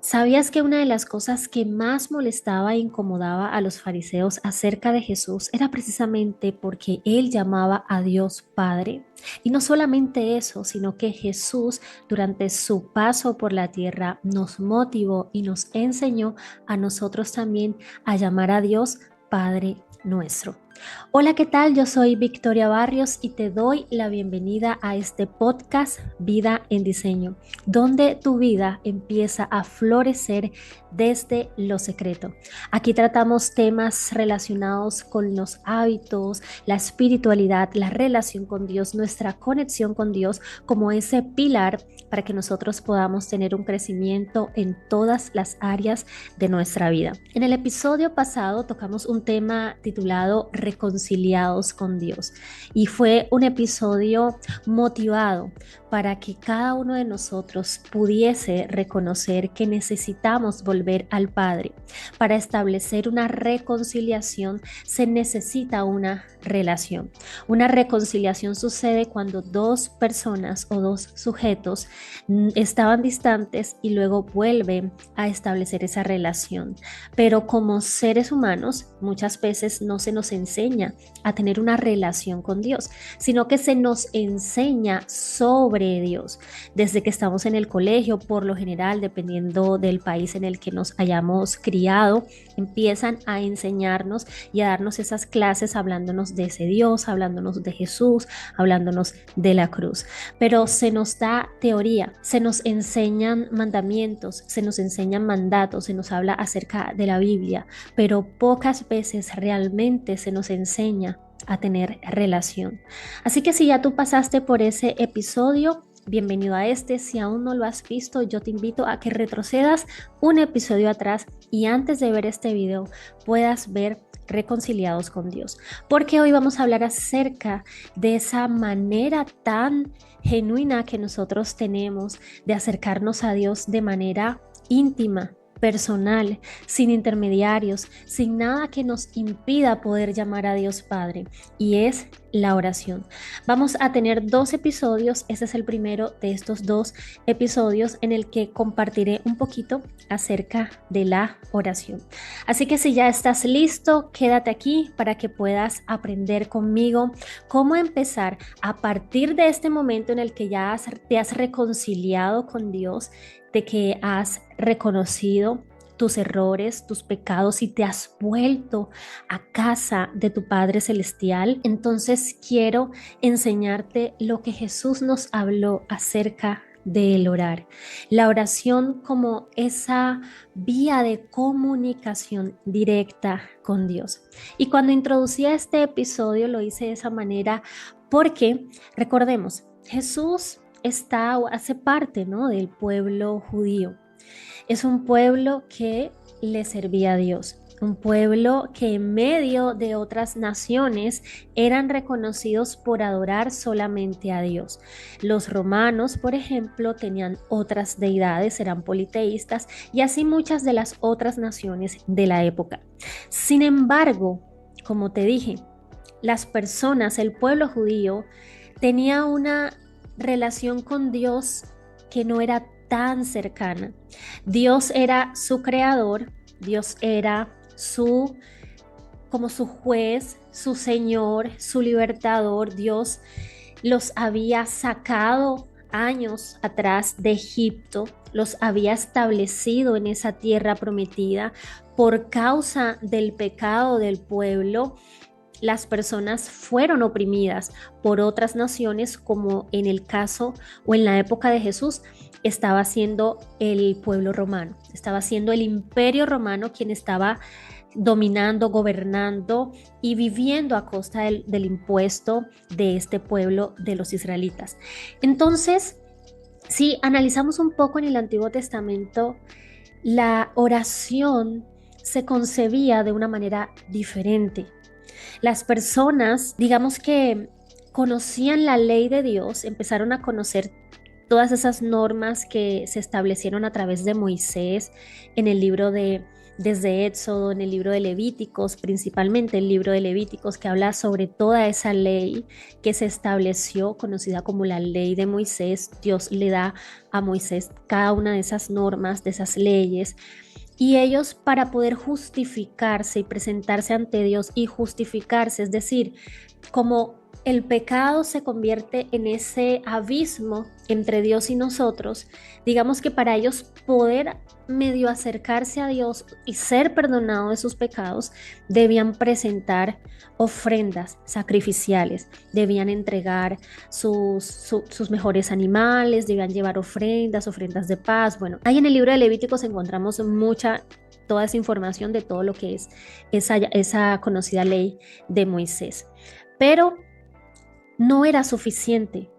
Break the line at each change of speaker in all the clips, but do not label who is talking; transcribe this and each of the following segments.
¿Sabías que una de las cosas que más molestaba e incomodaba a los fariseos acerca de Jesús era precisamente porque él llamaba a Dios Padre? Y no solamente eso, sino que Jesús durante su paso por la tierra nos motivó y nos enseñó a nosotros también a llamar a Dios Padre nuestro. Hola, ¿qué tal? Yo soy Victoria Barrios y te doy la bienvenida a este podcast Vida en Diseño, donde tu vida empieza a florecer desde lo secreto. Aquí tratamos temas relacionados con los hábitos, la espiritualidad, la relación con Dios, nuestra conexión con Dios como ese pilar para que nosotros podamos tener un crecimiento en todas las áreas de nuestra vida. En el episodio pasado tocamos un tema titulado Reconciliados con Dios y fue un episodio motivado para que cada uno de nosotros pudiese reconocer que necesitamos volver al Padre. Para establecer una reconciliación se necesita una relación. Una reconciliación sucede cuando dos personas o dos sujetos estaban distantes y luego vuelven a establecer esa relación. Pero como seres humanos, muchas veces no se nos enseña a tener una relación con Dios, sino que se nos enseña sobre Dios. Desde que estamos en el colegio, por lo general, dependiendo del país en el que nos hayamos criado, empiezan a enseñarnos y a darnos esas clases hablándonos de ese Dios, hablándonos de Jesús, hablándonos de la cruz. Pero se nos da teoría, se nos enseñan mandamientos, se nos enseñan mandatos, se nos habla acerca de la Biblia, pero pocas veces realmente se nos enseña a tener relación. Así que si ya tú pasaste por ese episodio, bienvenido a este. Si aún no lo has visto, yo te invito a que retrocedas un episodio atrás y antes de ver este video puedas ver Reconciliados con Dios, porque hoy vamos a hablar acerca de esa manera tan genuina que nosotros tenemos de acercarnos a Dios de manera íntima, personal, sin intermediarios, sin nada que nos impida poder llamar a Dios Padre, y es la oración. Vamos a tener dos episodios, este es el primero de estos dos episodios en el que compartiré un poquito acerca de la oración. Así que si ya estás listo, quédate aquí para que puedas aprender conmigo cómo empezar a partir de este momento en el que ya te has reconciliado con Dios, de que has reconocido tus errores, tus pecados y te has vuelto a casa de tu Padre Celestial. Entonces quiero enseñarte lo que Jesús nos habló acerca del orar. La oración como esa vía de comunicación directa con Dios. Y cuando introducí este episodio lo hice de esa manera porque, recordemos, Jesús hace parte, ¿no?, del pueblo judío. Es un pueblo que le servía a Dios, un pueblo que en medio de otras naciones eran reconocidos por adorar solamente a Dios. Los romanos, por ejemplo, tenían otras deidades, eran politeístas, y así muchas de las otras naciones de la época. Sin embargo, como te dije, las personas, el pueblo judío, tenía una relación con Dios que no era tan cercana. Dios era su creador, Dios era como su juez, su señor, su libertador. Dios los había sacado años atrás de Egipto, los había establecido en esa tierra prometida. Por causa del pecado del pueblo, las personas fueron oprimidas por otras naciones, como en el caso o en la época de Jesús estaba siendo el pueblo romano, estaba siendo el imperio romano quien estaba dominando, gobernando y viviendo a costa del impuesto de este pueblo de los israelitas. Entonces, si analizamos un poco en el Antiguo Testamento, la oración se concebía de una manera diferente. Las personas, digamos que conocían la ley de Dios, empezaron a conocer todas esas normas que se establecieron a través de Moisés en el libro desde Éxodo, en el libro de Levíticos, principalmente el libro de Levíticos, que habla sobre toda esa ley que se estableció, conocida como la ley de Moisés. Dios le da a Moisés cada una de esas normas, de esas leyes. Y ellos, para poder justificarse y presentarse ante Dios y justificarse, es decir, como el pecado se convierte en ese abismo entre Dios y nosotros, digamos que para ellos poder medio acercarse a Dios y ser perdonados de sus pecados, debían presentar ofrendas sacrificiales, debían entregar sus mejores animales, debían llevar ofrendas de paz. Bueno, ahí en el libro de Levíticos encontramos toda esa información de todo lo que es esa conocida ley de Moisés. Pero no era suficiente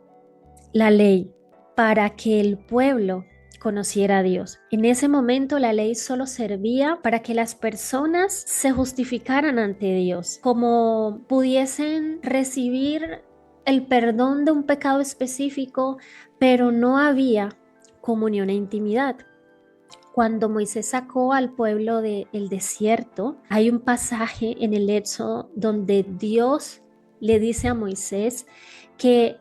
la ley para que el pueblo conociera a Dios. En ese momento la ley solo servía para que las personas se justificaran ante Dios, como pudiesen recibir el perdón de un pecado específico, pero no había comunión e intimidad. Cuando Moisés sacó al pueblo del desierto, hay un pasaje en el Éxodo donde Dios le dice a Moisés que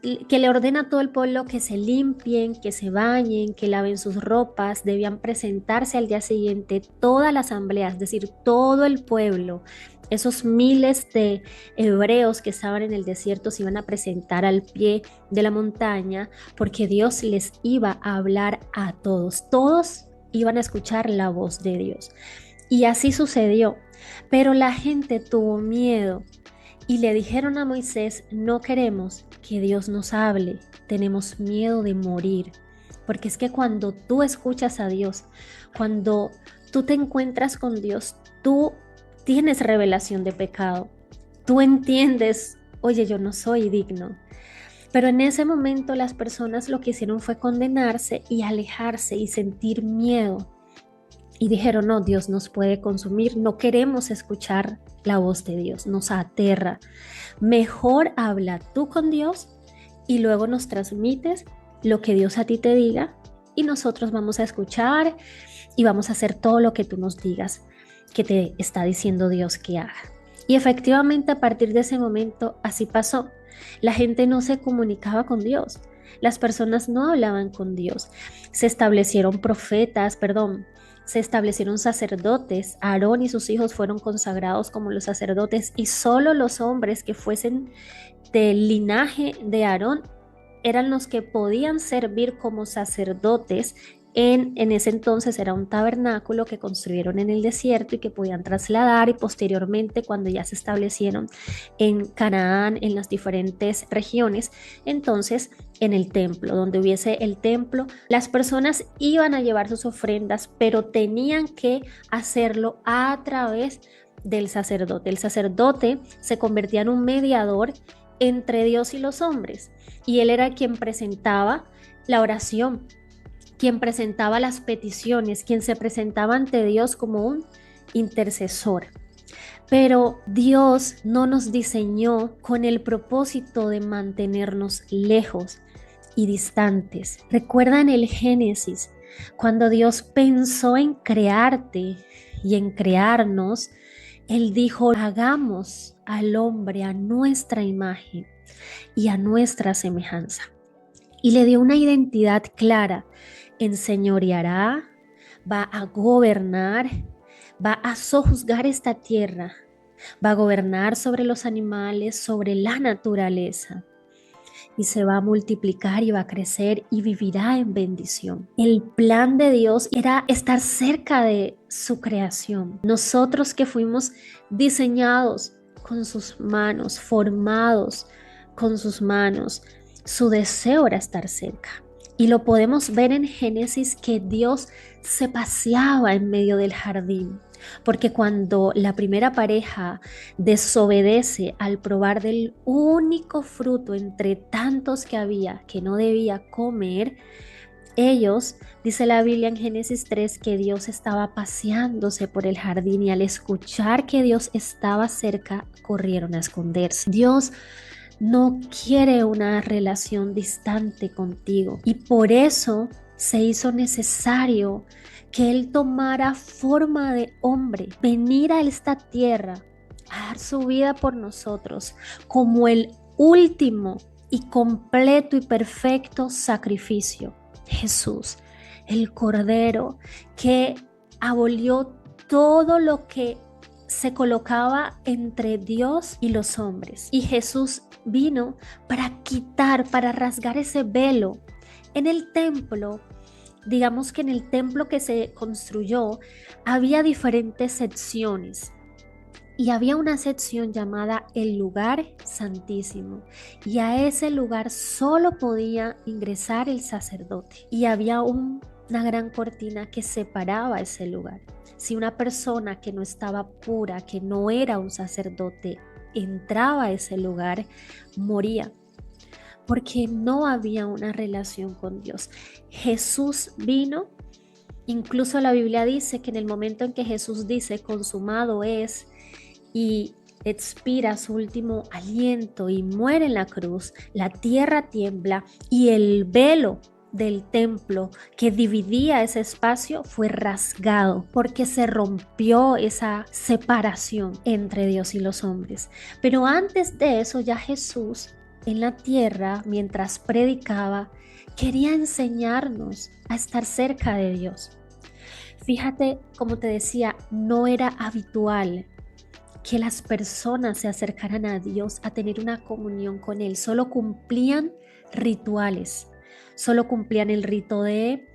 le ordena a todo el pueblo que se limpien, que se bañen, que laven sus ropas, debían presentarse al día siguiente toda la asamblea, es decir, todo el pueblo. Esos miles de hebreos que estaban en el desierto se iban a presentar al pie de la montaña porque Dios les iba a hablar a todos. Todos iban a escuchar la voz de Dios. Y así sucedió. Pero la gente tuvo miedo y le dijeron a Moisés: no queremos que Dios nos hable, tenemos miedo de morir. Porque es que cuando tú escuchas a Dios, cuando tú te encuentras con Dios, tú tienes revelación de pecado. Tú entiendes: oye, yo no soy digno. Pero en ese momento las personas lo que hicieron fue condenarse y alejarse y sentir miedo. Y dijeron: no, Dios nos puede consumir, no queremos escuchar la voz de Dios, nos aterra. Mejor habla tú con Dios y luego nos transmites lo que Dios a ti te diga y nosotros vamos a escuchar y vamos a hacer todo lo que tú nos digas que te está diciendo Dios que haga. Y efectivamente a partir de ese momento así pasó. La gente no se comunicaba con Dios, las personas no hablaban con Dios. Se establecieron sacerdotes. Aarón y sus hijos fueron consagrados como los sacerdotes y solo los hombres que fuesen del linaje de Aarón eran los que podían servir como sacerdotes. En ese entonces era un tabernáculo que construyeron en el desierto y que podían trasladar, y posteriormente cuando ya se establecieron en Canaán, en las diferentes regiones, entonces en el templo, donde hubiese el templo, las personas iban a llevar sus ofrendas, pero tenían que hacerlo a través del sacerdote. El sacerdote se convertía en un mediador entre Dios y los hombres, y él era quien presentaba la oración, quien presentaba las peticiones, quien se presentaba ante Dios como un intercesor. Pero Dios no nos diseñó con el propósito de mantenernos lejos y distantes. Recuerda en el Génesis, cuando Dios pensó en crearte y en crearnos, Él dijo: hagamos al hombre a nuestra imagen y a nuestra semejanza. Y le dio una identidad clara: enseñoreará, va a gobernar, va a sojuzgar esta tierra, va a gobernar sobre los animales, sobre la naturaleza, y se va a multiplicar y va a crecer y vivirá en bendición. El plan de Dios era estar cerca de su creación. Nosotros que fuimos diseñados con sus manos, formados con sus manos, su deseo era estar cerca. Y lo podemos ver en Génesis, que Dios se paseaba en medio del jardín, porque cuando la primera pareja desobedece al probar del único fruto entre tantos que había que no debía comer, ellos, dice la Biblia en Génesis 3, que Dios estaba paseándose por el jardín y al escuchar que Dios estaba cerca, corrieron a esconderse. Dios no quiere una relación distante contigo. Y por eso se hizo necesario que Él tomara forma de hombre, venir a esta tierra, a dar su vida por nosotros como el último y completo y perfecto sacrificio. Jesús, el Cordero que abolió todo lo que se colocaba entre Dios y los hombres. Y Jesús vino para quitar, para rasgar ese velo. En el templo, digamos que en el templo que se construyó, había diferentes secciones. Y había una sección llamada el lugar santísimo. Y a ese lugar solo podía ingresar el sacerdote. Y había una gran cortina que separaba ese lugar. Si una persona que no estaba pura, que no era un sacerdote, entraba a ese lugar, moría. Porque no había una relación con Dios. Jesús vino. Incluso la Biblia dice que en el momento en que Jesús dice consumado es, y expira su último aliento y muere en la cruz, la tierra tiembla y el velo del templo que dividía ese espacio fue rasgado porque se rompió esa separación entre Dios y los hombres. Pero antes de eso ya Jesús en la tierra, mientras predicaba, quería enseñarnos a estar cerca de Dios. Fíjate, como te decía, no era habitual que las personas se acercaran a Dios a tener una comunión con Él. Solo cumplían rituales, solo cumplían el rito de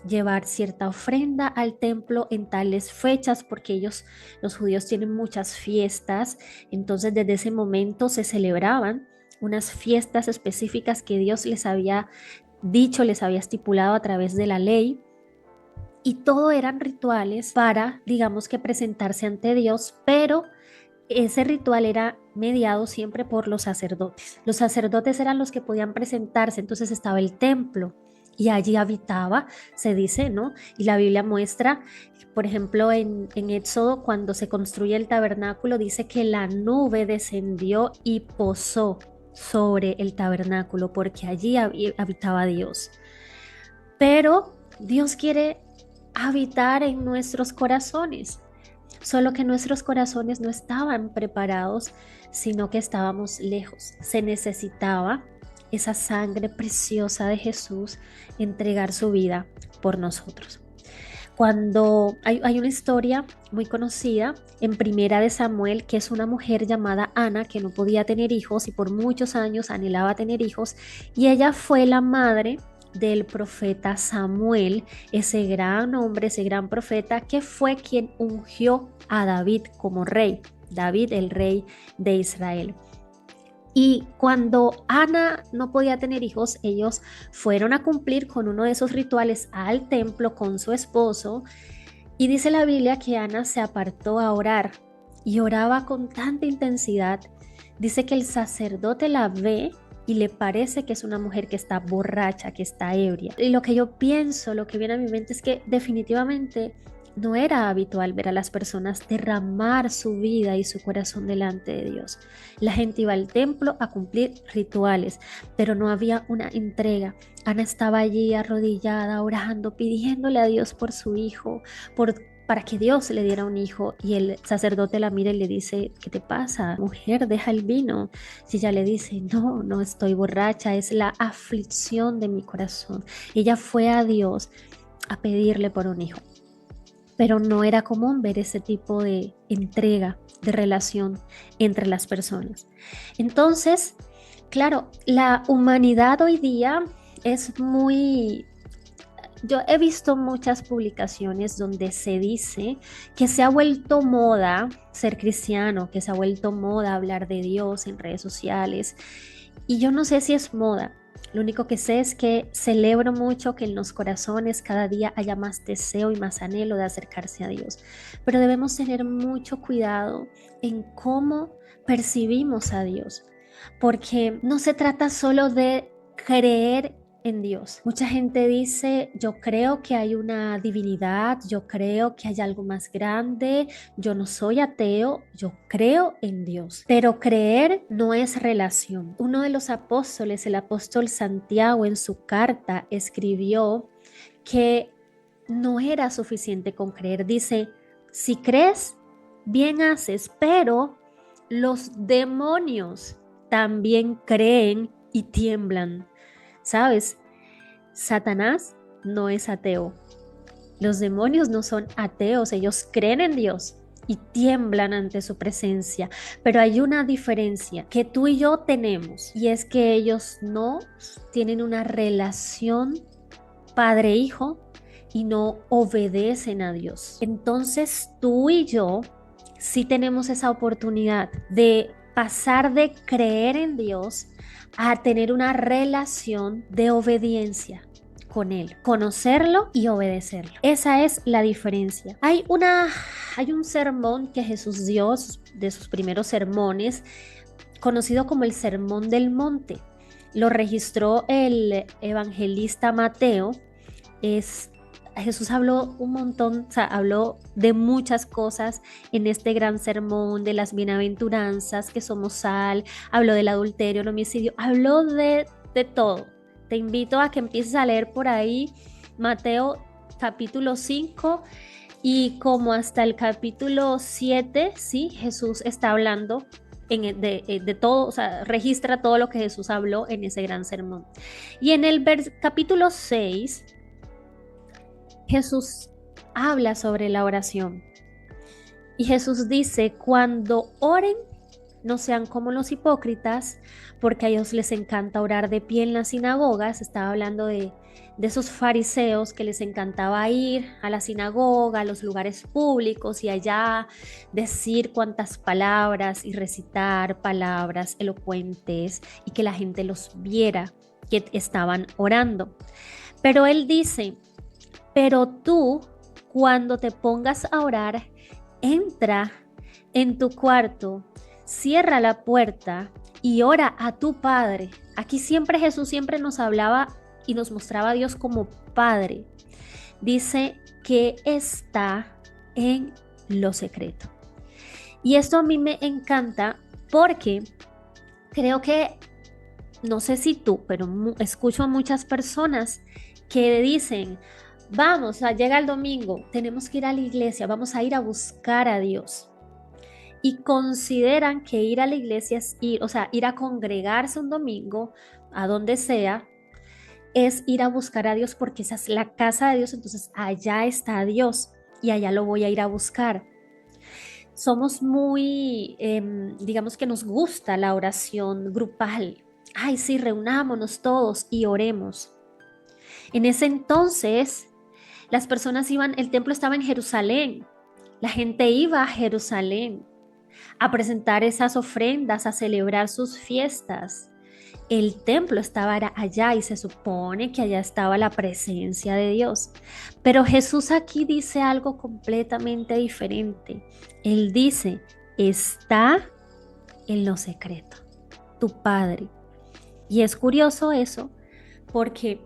llevar cierta ofrenda al templo en tales fechas, porque ellos, los judíos, tienen muchas fiestas. Entonces desde ese momento se celebraban unas fiestas específicas que Dios les había dicho, les había estipulado a través de la ley. Y todo eran rituales para, digamos que presentarse ante Dios, pero ese ritual era mediado siempre por los sacerdotes. Los sacerdotes eran los que podían presentarse, entonces estaba el templo y allí habitaba, se dice, ¿no? Y la Biblia muestra, por ejemplo, en Éxodo, cuando se construye el tabernáculo, dice que la nube descendió y posó sobre el tabernáculo, porque allí habitaba Dios. Pero Dios quiere habitar en nuestros corazones. Solo que nuestros corazones no estaban preparados, sino que estábamos lejos. Se necesitaba esa sangre preciosa de Jesús entregar su vida por nosotros. Cuando hay una historia muy conocida en Primera de Samuel, que es una mujer llamada Ana que no podía tener hijos y por muchos años anhelaba tener hijos, y ella fue la madre del profeta Samuel, ese gran hombre, ese gran profeta que fue quien ungió a David como rey, David el rey de Israel. Y cuando Ana no podía tener hijos, ellos fueron a cumplir con uno de esos rituales al templo con su esposo. Y dice la Biblia que Ana se apartó a orar y oraba con tanta intensidad. Dice que el sacerdote la ve y le parece que es una mujer que está borracha, que está ebria. Y lo que yo pienso, lo que viene a mi mente es que definitivamente no era habitual ver a las personas derramar su vida y su corazón delante de Dios. La gente iba al templo a cumplir rituales, pero no había una entrega. Ana estaba allí arrodillada, orando, pidiéndole a Dios por su hijo, para que Dios le diera un hijo. Y el sacerdote la mira y le dice: ¿qué te pasa, mujer? Deja el vino. Y ella le dice: no, no estoy borracha, es la aflicción de mi corazón. Ella fue a Dios a pedirle por un hijo. Pero no era común ver ese tipo de entrega, de relación entre las personas. Entonces, claro, la humanidad hoy día es muy... Yo he visto muchas publicaciones donde se dice que se ha vuelto moda ser cristiano, que se ha vuelto moda hablar de Dios en redes sociales. Y yo no sé si es moda. Lo único que sé es que celebro mucho que en los corazones cada día haya más deseo y más anhelo de acercarse a Dios. Pero debemos tener mucho cuidado en cómo percibimos a Dios, porque no se trata solo de creer en Dios. Mucha gente dice, yo creo que hay una divinidad, yo creo que hay algo más grande, yo no soy ateo, yo creo en Dios. Pero creer no es relación. Uno de los apóstoles, el apóstol Santiago, en su carta escribió que no era suficiente con creer. Dice, si crees, bien haces, pero los demonios también creen y tiemblan. ¿Sabes? Satanás no es ateo. Los demonios no son ateos, ellos creen en Dios y tiemblan ante su presencia. Pero hay una diferencia que tú y yo tenemos, y es que ellos no tienen una relación padre-hijo y no obedecen a Dios. Entonces tú y yo sí tenemos esa oportunidad de pasar de creer en Dios a tener una relación de obediencia con Él, conocerlo y obedecerlo. Esa es la diferencia. Hay un sermón que Jesús dio, de sus primeros sermones, conocido como el Sermón del Monte. Lo registró el evangelista Mateo. Jesús habló un montón, o sea, habló de muchas cosas en este gran sermón, de las bienaventuranzas, que somos sal, habló del adulterio, el homicidio, habló de todo. Te invito a que empieces a leer por ahí Mateo capítulo 5 y como hasta el capítulo 7, ¿sí? Jesús está hablando de todo, o sea, registra todo lo que Jesús habló en ese gran sermón. Y en el capítulo 6, Jesús habla sobre la oración. Y Jesús dice, cuando oren, no sean como los hipócritas, porque a ellos les encanta orar de pie en las sinagogas. Estaba hablando de esos fariseos que les encantaba ir a la sinagoga, a los lugares públicos y allá decir cuantas palabras y recitar palabras elocuentes y que la gente los viera que estaban orando. Pero él dice, pero tú, cuando te pongas a orar, entra en tu cuarto, cierra la puerta y ora a tu Padre. Aquí Jesús siempre nos hablaba y nos mostraba a Dios como Padre. Dice que está en lo secreto. Y esto a mí me encanta porque creo que, no sé si tú, pero escucho a muchas personas que dicen, vamos, llega el domingo, tenemos que ir a la iglesia, vamos a ir a buscar a Dios. Y consideran que ir a la iglesia es ir, o sea, ir a congregarse un domingo, a donde sea, es ir a buscar a Dios porque esa es la casa de Dios, entonces allá está Dios y allá lo voy a ir a buscar. Somos muy, digamos que nos gusta la oración grupal. Ay, sí, reunámonos todos y oremos. En ese entonces, las personas iban, el templo estaba en Jerusalén, la gente iba a Jerusalén a presentar esas ofrendas, a celebrar sus fiestas. El templo estaba allá y se supone que allá estaba la presencia de Dios. Pero Jesús aquí dice algo completamente diferente. Él dice, está en lo secreto, tu Padre. Y es curioso eso porque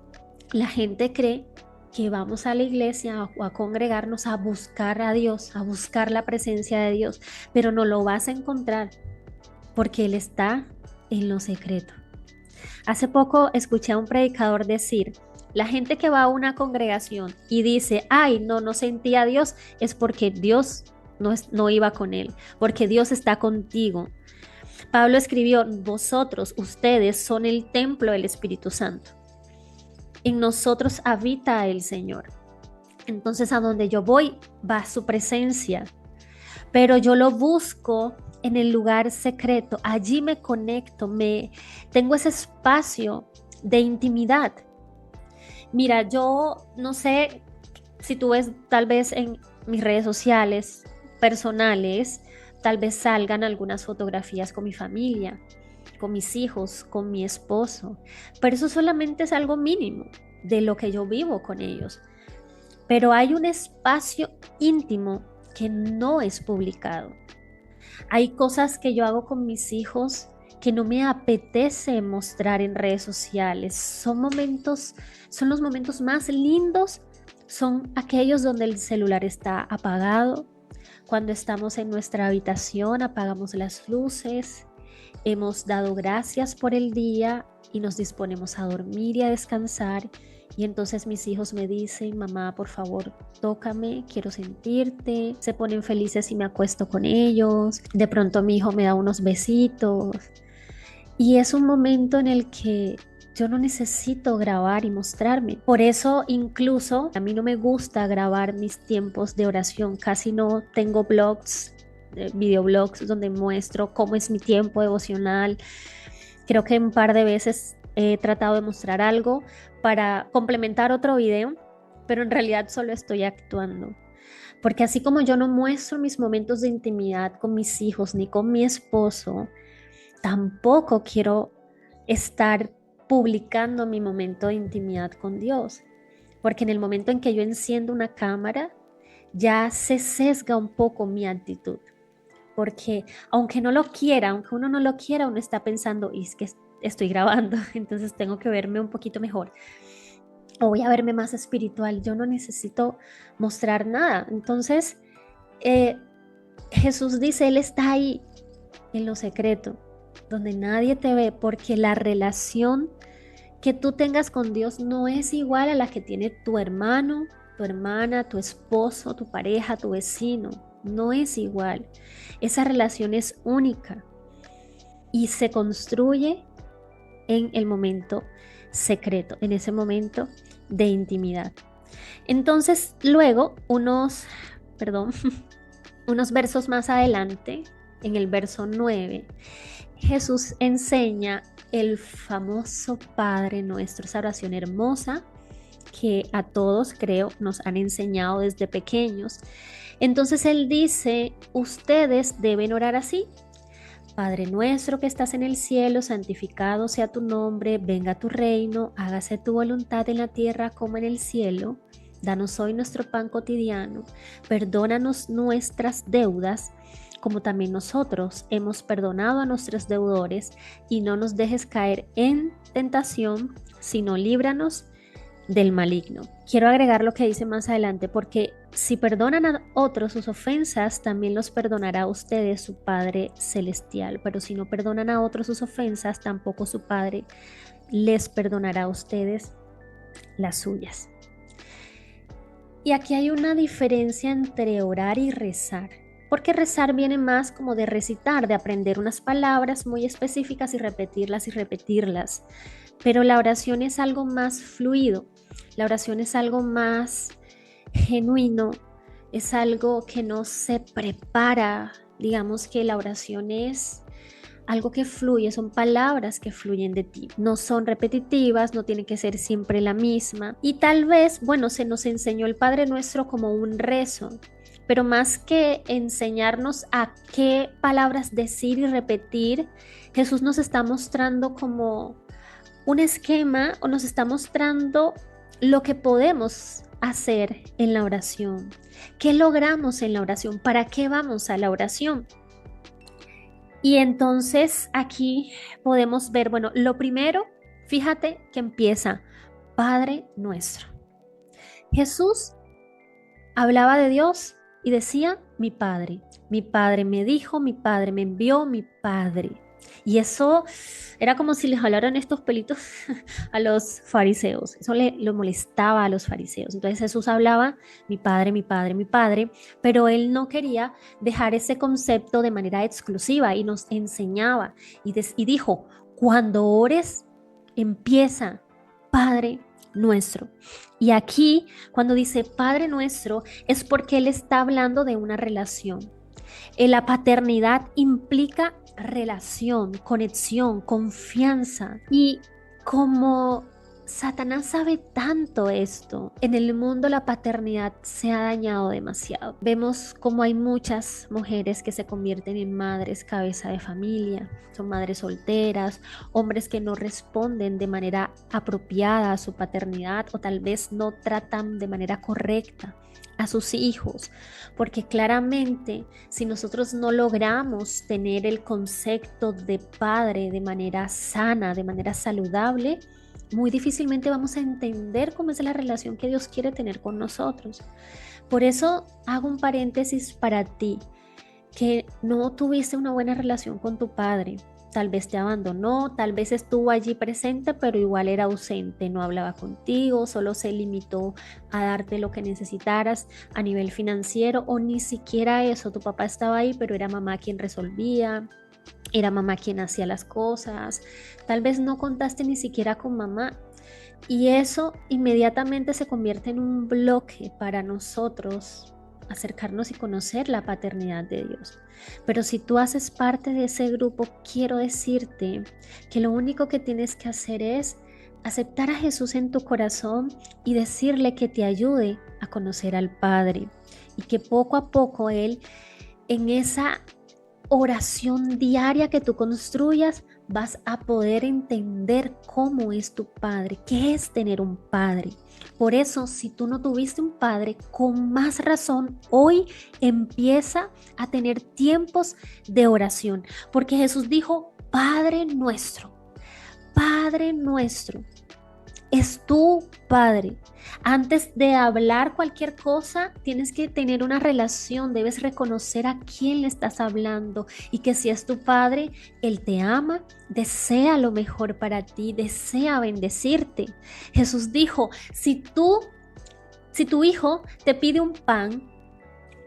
la gente cree que vamos a la iglesia o a congregarnos a buscar a Dios, a buscar la presencia de Dios, pero no lo vas a encontrar porque Él está en lo secreto. Hace poco escuché a un predicador decir, la gente que va a una congregación y dice, ay, no sentía a Dios, es porque Dios no iba con él, porque Dios está contigo. Pablo escribió, vosotros, ustedes son el templo del Espíritu Santo. En nosotros habita el Señor. Entonces a donde yo voy va su presencia, pero yo lo busco en el lugar secreto. Allí me conecto, tengo ese espacio de intimidad. Mira, yo no sé si tú ves tal vez en mis redes sociales personales, tal vez salgan algunas fotografías con mi familia, con mis hijos, con mi esposo, pero eso solamente es algo mínimo de lo que yo vivo con ellos. Pero hay un espacio íntimo que no es publicado. Hay cosas que yo hago con mis hijos que no me apetece mostrar en redes sociales. Son los momentos más lindos, son aquellos donde el celular está apagado, cuando estamos en nuestra habitación, apagamos las luces, hemos dado gracias por el día y nos disponemos a dormir y a descansar. Y entonces mis hijos me dicen, mamá, por favor, tócame, quiero sentirte. Se ponen felices y me acuesto con ellos. De pronto mi hijo me da unos besitos. Y es un momento en el que yo no necesito grabar y mostrarme. Por eso incluso a mí no me gusta grabar mis tiempos de oración. Casi no tengo blogs, videoblogs donde muestro cómo es mi tiempo devocional. Creo que un par de veces he tratado de mostrar algo para complementar otro video, pero en realidad solo estoy actuando. Porque así como yo no muestro mis momentos de intimidad con mis hijos ni con mi esposo, tampoco quiero estar publicando mi momento de intimidad con Dios. Porque en el momento en que yo enciendo una cámara, ya se sesga un poco mi actitud. Porque aunque no lo quiera, aunque uno no lo quiera, uno está pensando, y es que estoy grabando, entonces tengo que verme un poquito mejor. O voy a verme más espiritual. Yo no necesito mostrar nada. Entonces, Jesús dice, Él está ahí en lo secreto, donde nadie te ve, porque la relación que tú tengas con Dios no es igual a la que tiene tu hermano, tu hermana, tu esposo, tu pareja, tu vecino. No es igual. Esa relación es única y se construye en el momento secreto, en ese momento de intimidad. Entonces, luego, unos versos más adelante, en el verso 9, Jesús enseña el famoso Padre Nuestro, esa oración hermosa que a todos, creo, nos han enseñado desde pequeños. Entonces Él dice, ustedes deben orar así. Padre nuestro que estás en el cielo, santificado sea tu nombre, venga tu reino, hágase tu voluntad en la tierra como en el cielo. Danos hoy nuestro pan cotidiano, perdónanos nuestras deudas, como también nosotros hemos perdonado a nuestros deudores, y no nos dejes caer en tentación, sino líbranos del maligno. Quiero agregar lo que dice más adelante, porque si perdonan a otros sus ofensas, también los perdonará a ustedes su Padre Celestial. Pero si no perdonan a otros sus ofensas, tampoco su Padre les perdonará a ustedes las suyas. Y aquí hay una diferencia entre orar y rezar, porque rezar viene más como de recitar, de aprender unas palabras muy específicas y repetirlas. Pero la oración es algo más fluido, la oración es algo más genuino, es algo que no se prepara. Digamos que la oración es algo que fluye, son palabras que fluyen de ti, no son repetitivas, no tiene que ser siempre la misma. Y tal vez, bueno, se nos enseñó el Padre Nuestro como un rezo, pero más que enseñarnos a qué palabras decir y repetir, Jesús nos está mostrando como un esquema, o nos está mostrando lo que podemos hacer en la oración. ¿Qué logramos en la oración? ¿Para qué vamos a la oración? Y entonces aquí podemos ver, bueno, lo primero, fíjate que empieza Padre Nuestro. Jesús hablaba de Dios y decía, mi Padre me dijo, mi Padre me envió, mi Padre. Y eso era como si les hablaran estos pelitos a los fariseos. Eso lo molestaba a los fariseos. Entonces Jesús hablaba, mi Padre, mi Padre, mi Padre, pero él no quería dejar ese concepto de manera exclusiva y nos enseñaba y dijo, cuando ores, empieza, Padre Nuestro. Y aquí, cuando dice Padre Nuestro, es porque él está hablando de una relación. La paternidad implica relación, conexión, confianza. Y como Satanás sabe tanto esto, en el mundo la paternidad se ha dañado demasiado. Vemos como hay muchas mujeres que se convierten en madres cabeza de familia, son madres solteras, hombres que no responden de manera apropiada a su paternidad o tal vez no tratan de manera correcta a sus hijos, porque claramente si nosotros no logramos tener el concepto de padre de manera sana, de manera saludable, muy difícilmente vamos a entender cómo es la relación que Dios quiere tener con nosotros. Por eso hago un paréntesis para ti, que no tuviste una buena relación con tu padre. Tal vez te abandonó, tal vez estuvo allí presente, pero igual era ausente, no hablaba contigo, solo se limitó a darte lo que necesitaras a nivel financiero o ni siquiera eso. Tu papá estaba ahí, pero era mamá quien resolvía, era mamá quien hacía las cosas. Tal vez no contaste ni siquiera con mamá. Y eso inmediatamente se convierte en un bloque para nosotros acercarnos y conocer la paternidad de Dios. Pero si tú haces parte de ese grupo, quiero decirte que lo único que tienes que hacer es aceptar a Jesús en tu corazón y decirle que te ayude a conocer al Padre y que poco a poco Él, en esa oración diaria que tú construyas, vas a poder entender cómo es tu padre, qué es tener un padre. Por eso, si tú no tuviste un padre, con más razón, hoy empieza a tener tiempos de oración, porque Jesús dijo, Padre nuestro. Es tu padre. Antes de hablar cualquier cosa, tienes que tener una relación, debes reconocer a quién le estás hablando y que si es tu padre, él te ama, desea lo mejor para ti, desea bendecirte. Jesús dijo, si tu hijo te pide un pan,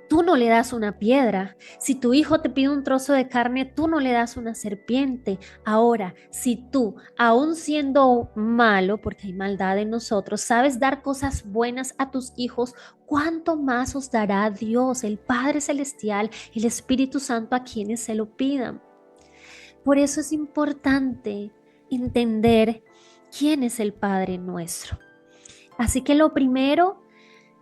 tú no le das una piedra. Si tu hijo te pide un trozo de carne, tú no le das una serpiente. Ahora, si tú, aun siendo malo, porque hay maldad en nosotros, sabes dar cosas buenas a tus hijos, ¿cuánto más os dará Dios, el Padre Celestial, el Espíritu Santo a quienes se lo pidan? Por eso es importante entender quién es el Padre nuestro. Así que lo primero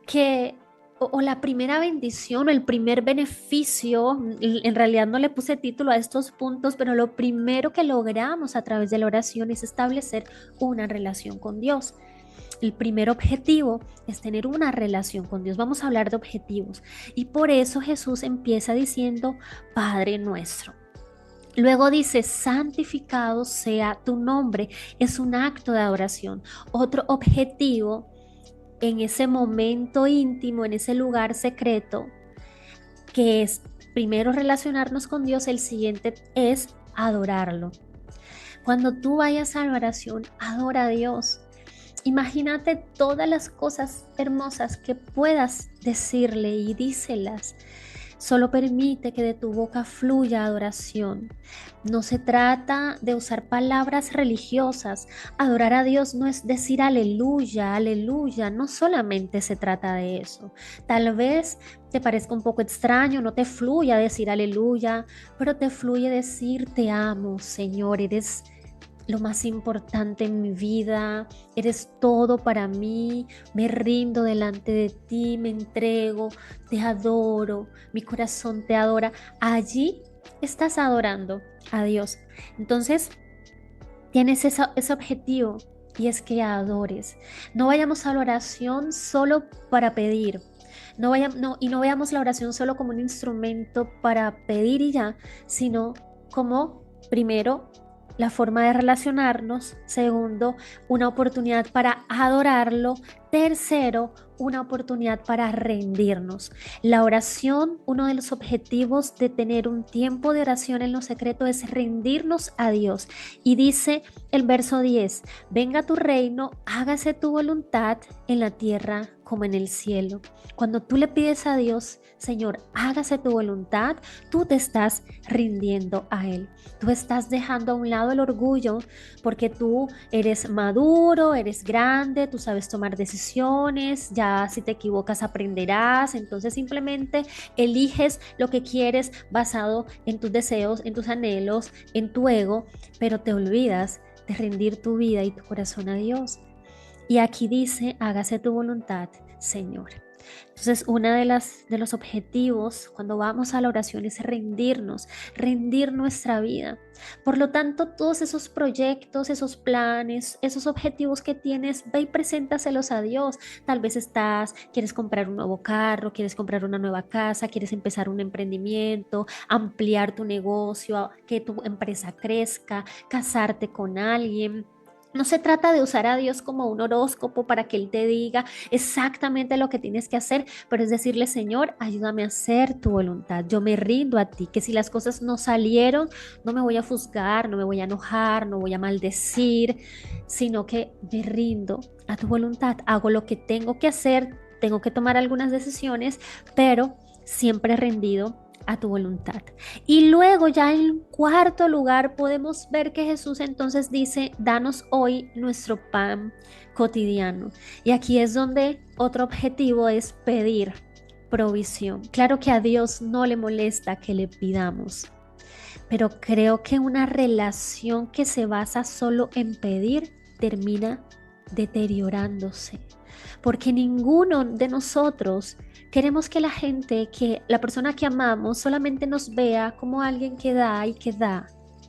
que, o la primera bendición, o el primer beneficio, en realidad no le puse título a estos puntos, pero lo primero que logramos a través de la oración es establecer una relación con Dios. El primer objetivo es tener una relación con Dios. Vamos a hablar de objetivos. Y por eso Jesús empieza diciendo, Padre nuestro. Luego dice, santificado sea tu nombre. Es un acto de adoración. Otro objetivo en ese momento íntimo, en ese lugar secreto, que es primero relacionarnos con Dios, el siguiente es adorarlo. Cuando tú vayas a la oración, adora a Dios. Imagínate todas las cosas hermosas que puedas decirle y díselas. Solo permite que de tu boca fluya adoración. No se trata de usar palabras religiosas. Adorar a Dios no es decir aleluya, aleluya. No solamente se trata de eso. Tal vez te parezca un poco extraño, no te fluya decir aleluya, pero te fluye decir te amo, Señor, eres lo más importante en mi vida, eres todo para mí, me rindo delante de ti, me entrego, te adoro, mi corazón te adora. Allí estás adorando a Dios. Entonces, tienes ese objetivo y es que adores. No vayamos a la oración solo para pedir. Y no veamos la oración solo como un instrumento para pedir y ya, sino como primero la forma de relacionarnos, segundo, una oportunidad para adorarlo, tercero, una oportunidad para rendirnos. La oración, uno de los objetivos de tener un tiempo de oración en lo secreto es rendirnos a Dios. Y dice el verso 10, venga tu reino, hágase tu voluntad en la tierra como en el cielo. Cuando tú le pides a Dios, Señor, hágase tu voluntad, tú te estás rindiendo a Él. Tú estás dejando a un lado el orgullo porque tú eres maduro, eres grande, tú sabes tomar decisiones, ya si te equivocas aprenderás, entonces simplemente eliges lo que quieres basado en tus deseos, en tus anhelos, en tu ego, pero te olvidas de rendir tu vida y tu corazón a Dios. Y aquí dice, hágase tu voluntad, Señor. Entonces, una de los objetivos cuando vamos a la oración es rendirnos, rendir nuestra vida. Por lo tanto, todos esos proyectos, esos planes, esos objetivos que tienes, ve y preséntaselos a Dios. Tal vez quieres comprar un nuevo carro, quieres comprar una nueva casa, quieres empezar un emprendimiento, ampliar tu negocio, que tu empresa crezca, casarte con alguien. No se trata de usar a Dios como un horóscopo para que Él te diga exactamente lo que tienes que hacer, pero es decirle, Señor, ayúdame a hacer tu voluntad. Yo me rindo a ti, que si las cosas no salieron, no me voy a juzgar, no me voy a enojar, no voy a maldecir, sino que me rindo a tu voluntad. Hago lo que tengo que hacer, tengo que tomar algunas decisiones, pero siempre rendido a tu voluntad. Y luego ya en cuarto lugar podemos ver que Jesús entonces dice, danos hoy nuestro pan cotidiano. Y aquí es donde otro objetivo es pedir provisión. Claro que a Dios no le molesta que le pidamos, pero creo que una relación que se basa solo en pedir termina deteriorándose, porque ninguno de nosotros queremos que la persona que amamos solamente nos vea como alguien que da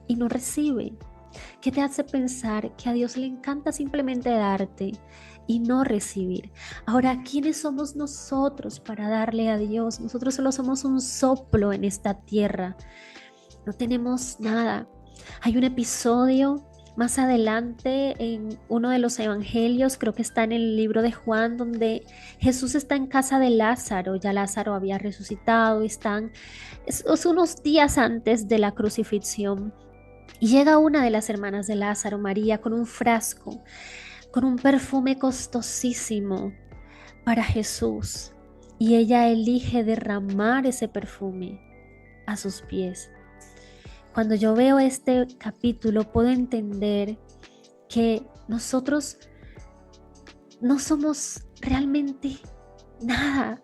y no recibe. ¿Qué te hace pensar que a Dios le encanta simplemente darte y no recibir? Ahora, ¿quiénes somos nosotros para darle a Dios? Nosotros solo somos un soplo en esta tierra. No tenemos nada. Hay un episodio más adelante en uno de los evangelios, creo que está en el libro de Juan, donde Jesús está en casa de Lázaro. Ya Lázaro había resucitado, es unos días antes de la crucifixión. Y llega una de las hermanas de Lázaro, María, con un frasco, con un perfume costosísimo para Jesús. Y ella elige derramar ese perfume a sus pies. Cuando yo veo este capítulo, puedo entender que nosotros no somos realmente nada.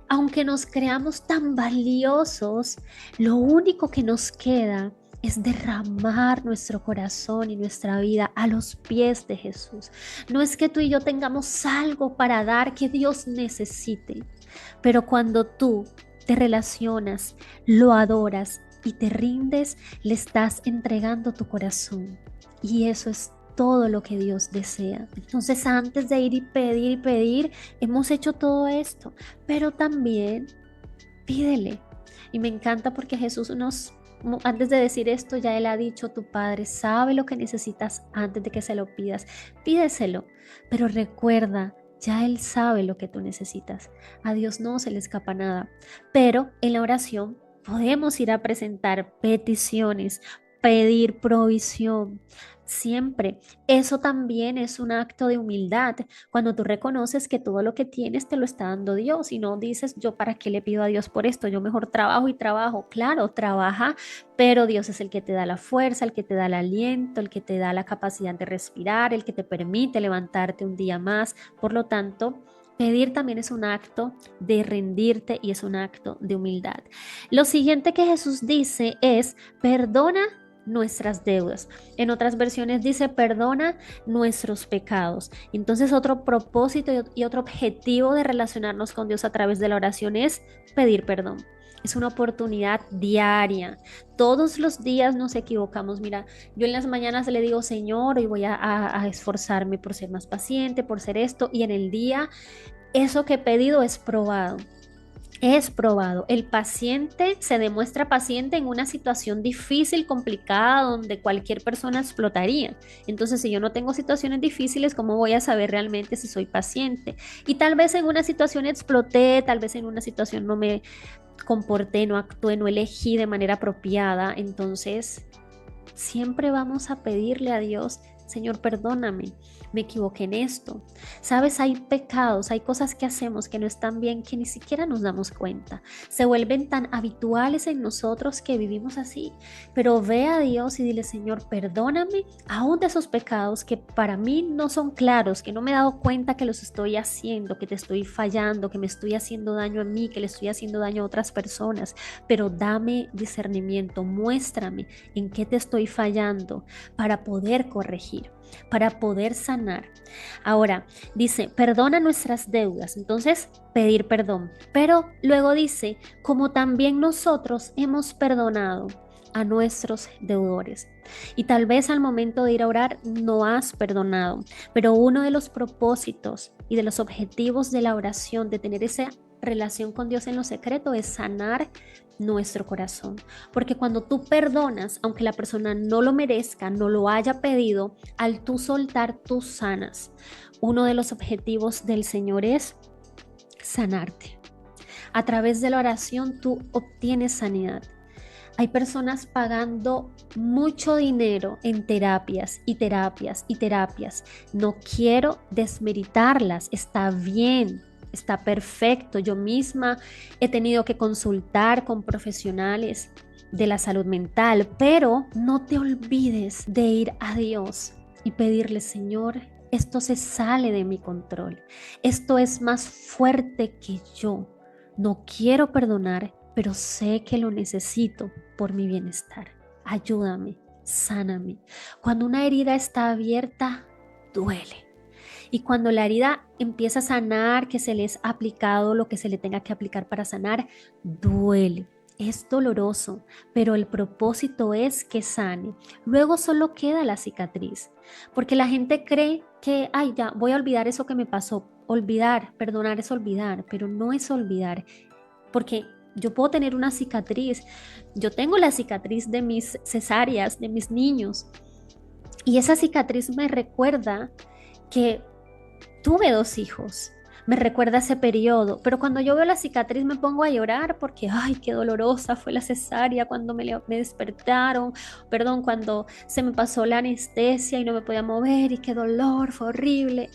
Aunque nos creamos tan valiosos, lo único que nos queda es derramar nuestro corazón y nuestra vida a los pies de Jesús. No es que tú y yo tengamos algo para dar que Dios necesite, pero cuando tú te relacionas, lo adoras y te rindes, le estás entregando tu corazón. Y eso es todo lo que Dios desea. Entonces, antes de ir y pedir, hemos hecho todo esto, pero también pídele. Y me encanta porque antes de decir esto, ya Él ha dicho, tu Padre sabe lo que necesitas antes de que se lo pidas. Pídeselo, pero recuerda, ya Él sabe lo que tú necesitas. A Dios no se le escapa nada. Pero en la oración podemos ir a presentar peticiones, pedir provisión. Siempre. Eso también es un acto de humildad. Cuando tú reconoces que todo lo que tienes te lo está dando Dios y no dices, yo para qué le pido a Dios por esto, yo mejor trabajo y trabajo. Claro, trabaja, pero Dios es el que te da la fuerza, el que te da el aliento, el que te da la capacidad de respirar, el que te permite levantarte un día más. Por lo tanto, pedir también es un acto de rendirte y es un acto de humildad. Lo siguiente que Jesús dice es, perdona nuestras deudas. En otras versiones dice, perdona nuestros pecados. Entonces, otro propósito y otro objetivo de relacionarnos con Dios a través de la oración es pedir perdón. Es una oportunidad diaria. Todos los días nos equivocamos. Mira, yo en las mañanas le digo, Señor, hoy voy a esforzarme por ser más paciente, por ser esto, y en el día eso que he pedido es probado. Es probado. El paciente se demuestra paciente en una situación difícil, complicada, donde cualquier persona explotaría. Entonces, si yo no tengo situaciones difíciles, ¿cómo voy a saber realmente si soy paciente? Y tal vez en una situación exploté, tal vez en una situación no me comporté, no actué, no elegí de manera apropiada. Entonces, siempre vamos a pedirle a Dios, Señor, perdóname, me equivoqué en esto. Sabes, hay pecados, hay cosas que hacemos que no están bien, que ni siquiera nos damos cuenta. Se vuelven tan habituales en nosotros que vivimos así. Pero ve a Dios y dile, Señor, perdóname aún de esos pecados que para mí no son claros, que no me he dado cuenta que los estoy haciendo, que te estoy fallando, que me estoy haciendo daño a mí, que le estoy haciendo daño a otras personas. Pero dame discernimiento, muéstrame en qué te estoy fallando para poder corregir. para poder sanar. Ahora, dice, perdona nuestras deudas, entonces pedir perdón. Pero luego dice, como también nosotros hemos perdonado a nuestros deudores. Y tal vez al momento de ir a orar no has perdonado, pero uno de los propósitos y de los objetivos de la oración, de tener esa relación con Dios en lo secreto, es sanar nuestro corazón. Porque cuando tú perdonas, aunque la persona no lo merezca, no lo haya pedido, al tú soltar, tú sanas. Uno de los objetivos del Señor es sanarte. A través de la oración tú obtienes sanidad. Hay personas pagando mucho dinero en terapias y terapias y terapias. No quiero desmeritarlas, está bien, está perfecto. Yo misma he tenido que consultar con profesionales de la salud mental, pero no te olvides de ir a Dios y pedirle, Señor, esto se sale de mi control. Esto es más fuerte que yo. No quiero perdonar, pero sé que lo necesito por mi bienestar. Ayúdame, sáname. Cuando una herida está abierta, duele. Y cuando la herida empieza a sanar, que se le es aplicado lo que se le tenga que aplicar para sanar, duele. Es doloroso, pero el propósito es que sane. Luego solo queda la cicatriz, porque la gente cree que, ay, ya, voy a olvidar eso que me pasó. Olvidar, perdonar es olvidar, pero no es olvidar, porque yo puedo tener una cicatriz. Yo tengo la cicatriz de mis cesáreas, de mis niños, y esa cicatriz me recuerda que tuve 2 hijos. Me recuerda ese periodo, pero cuando yo veo la cicatriz me pongo a llorar porque, ay, qué dolorosa fue la cesárea cuando me despertaron, perdón, cuando se me pasó la anestesia y no me podía mover y qué dolor, fue horrible.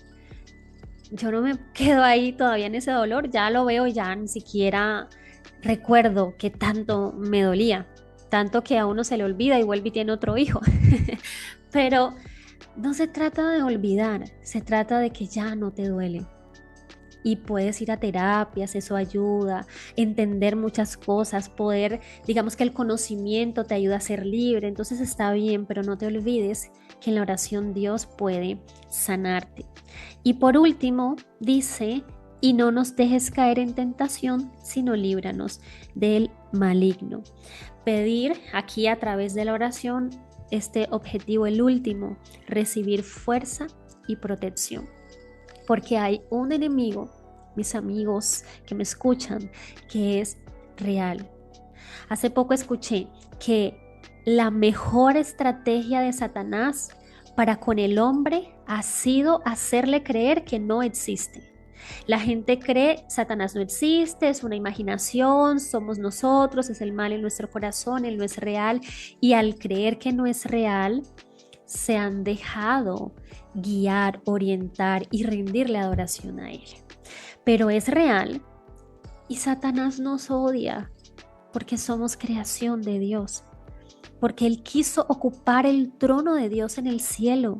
Yo no me quedo ahí todavía en ese dolor, ya lo veo, ya ni siquiera recuerdo que tanto me dolía, tanto que a uno se le olvida y vuelve y tiene otro hijo. Pero no se trata de olvidar, se trata de que ya no te duele. Y puedes ir a terapias, eso ayuda, entender muchas cosas, poder, digamos que el conocimiento te ayuda a ser libre, entonces está bien, pero no te olvides que en la oración Dios puede sanarte. Y por último, dice, y no nos dejes caer en tentación, sino líbranos del maligno. Pedir aquí a través de la oración este objetivo, el último, recibir fuerza y protección. Porque hay un enemigo, mis amigos que me escuchan, que es real. Hace poco escuché que la mejor estrategia de Satanás para con el hombre ha sido hacerle creer que no existe. La gente cree, Satanás no existe, es una imaginación, somos nosotros, es el mal en nuestro corazón, él no es real. Y al creer que no es real, se han dejado guiar, orientar y rendirle adoración a él. Pero es real y Satanás nos odia porque somos creación de Dios, porque él quiso ocupar el trono de Dios en el cielo.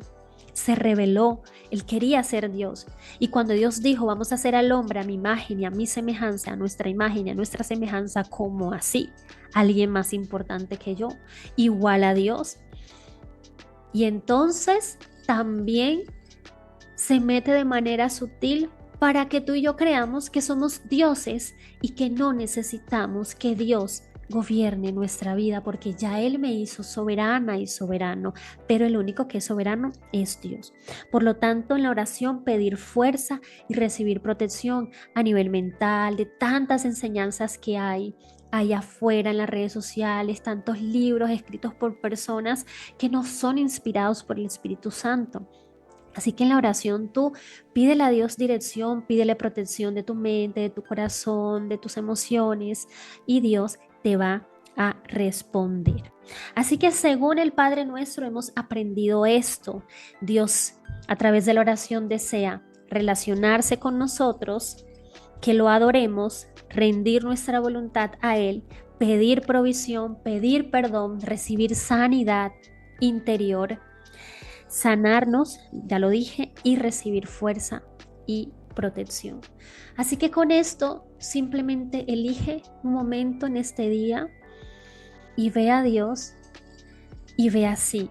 Se rebeló, él quería ser Dios. Y cuando Dios dijo, vamos a hacer al hombre a mi imagen y a mi semejanza, a nuestra imagen y a nuestra semejanza, como así, alguien más importante que yo, igual a Dios. Y entonces también se mete de manera sutil para que tú y yo creamos que somos dioses y que no necesitamos que Dios gobierne nuestra vida, porque ya Él me hizo soberana y soberano, pero el único que es soberano es Dios. Por lo tanto, en la oración pedir fuerza y recibir protección a nivel mental de tantas enseñanzas que hay allá afuera en las redes sociales, tantos libros escritos por personas que no son inspirados por el Espíritu Santo. Así que en la oración tú pídele a Dios dirección, pídele protección de tu mente, de tu corazón, de tus emociones, y Dios te va a responder. Así que según el Padre Nuestro hemos aprendido esto. Dios a través de la oración desea relacionarse con nosotros, que lo adoremos, rendir nuestra voluntad a Él, pedir provisión, pedir perdón, recibir sanidad interior, sanarnos, ya lo dije, y recibir fuerza y protección. Así que con esto simplemente elige un momento en este día y ve a Dios y ve así.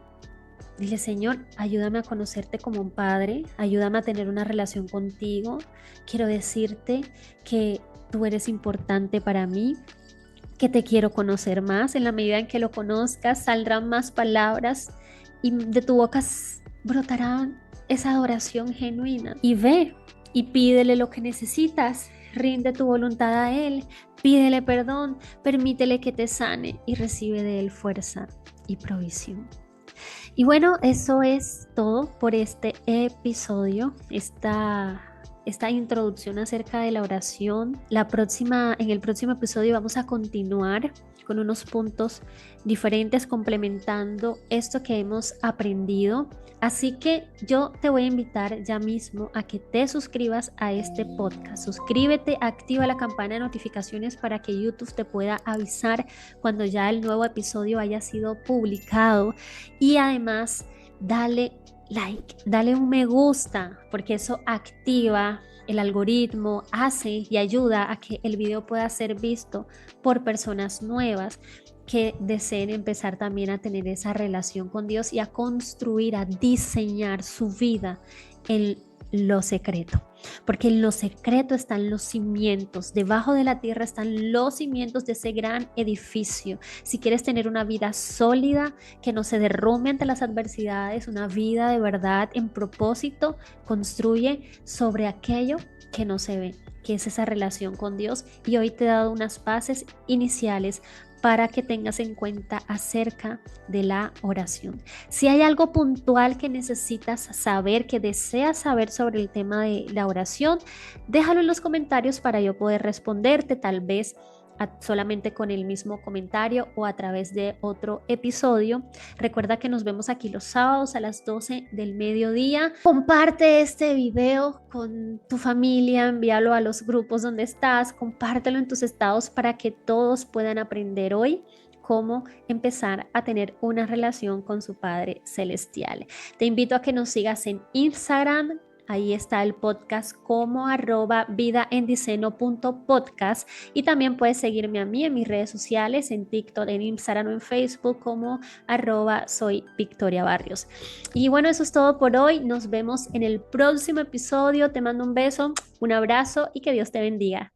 Dile, Señor, ayúdame a conocerte como un padre, ayúdame a tener una relación contigo. Quiero decirte que tú eres importante para mí, que te quiero conocer más. En la medida en que lo conozcas, saldrán más palabras y de tu boca brotará esa adoración genuina. Y ve y pídele lo que necesitas. Rinde tu voluntad a Él, pídele perdón, permítele que te sane y recibe de Él fuerza y provisión. Y bueno, eso es todo por este episodio, esta introducción acerca de la oración. En el próximo episodio vamos a continuar con unos puntos diferentes complementando esto que hemos aprendido. Así que yo te voy a invitar ya mismo a que te suscribas a este podcast. Suscríbete, activa la campana de notificaciones para que YouTube te pueda avisar cuando ya el nuevo episodio haya sido publicado. Y además, dale like, dale un me gusta, porque eso activa el algoritmo, hace y ayuda a que el video pueda ser visto por personas nuevas que deseen empezar también a tener esa relación con Dios y a construir, a diseñar su vida en lo secreto. Porque en lo secreto están los cimientos, debajo de la tierra están los cimientos de ese gran edificio. Si quieres tener una vida sólida, que no se derrumbe ante las adversidades, una vida de verdad en propósito, construye sobre aquello que no se ve, que es esa relación con Dios. Y hoy te he dado unas bases iniciales para que tengas en cuenta acerca de la oración. Si hay algo puntual que necesitas saber, que deseas saber sobre el tema de la oración, déjalo en los comentarios para yo poder responderte, tal vez solamente con el mismo comentario o a través de otro episodio. Recuerda que nos vemos aquí los sábados a las 12 del mediodía. Comparte este video con tu familia, envíalo a los grupos donde estás, compártelo en tus estados para que todos puedan aprender hoy cómo empezar a tener una relación con su Padre Celestial. Te invito a que nos sigas en Instagram. Ahí está el podcast como @vidaendiceno.podcast y también puedes seguirme a mí en mis redes sociales, en TikTok, en Instagram o en Facebook como @soy Victoria Barrios. Y bueno, eso es todo por hoy. Nos vemos en el próximo episodio. Te mando un beso, un abrazo y que Dios te bendiga.